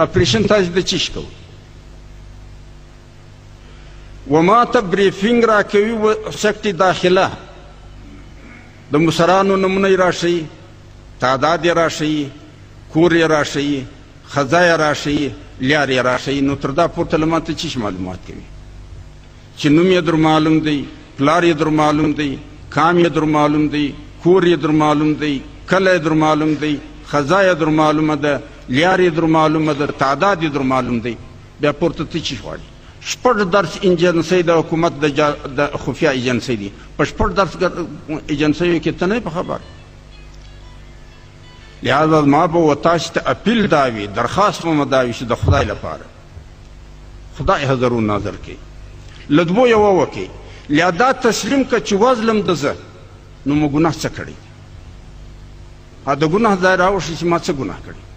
اپریشن تاسو د چیش کو وما ته بریفینګ را کوي و سکتي داخله د مسرانو نمونه راشي تعداد راشي کور راشي خزای راشي لیار راشي نو تر دا پورته لماته چیش معلومات کوي چې نوم یې در معلوم دی پلار یې در معلوم دی کام یې در معلوم دی کور یې در معلوم دی کله یې در معلوم دی خزای در معلومه ده لیار یې در معلومه ده تعداد یې در معلوم دی بیا پورته ته چی غواړي شپږ درس ایجنسۍ د حکومت د خفیه ایجنسۍ دي په شپږ درس ایجنسیو کې ته نه په خبر لہذا ما به و تاسو ته اپیل دا وي درخواست مو دا وي چې د خدای لپاره خدای حضر و ناظر کوي لدبو یو وکړي لیا دا تسلیم که چې وظلم د زه نو مو ګناه څه کړی دا ګناه ځای راوشي چې ما څه ګناه کړی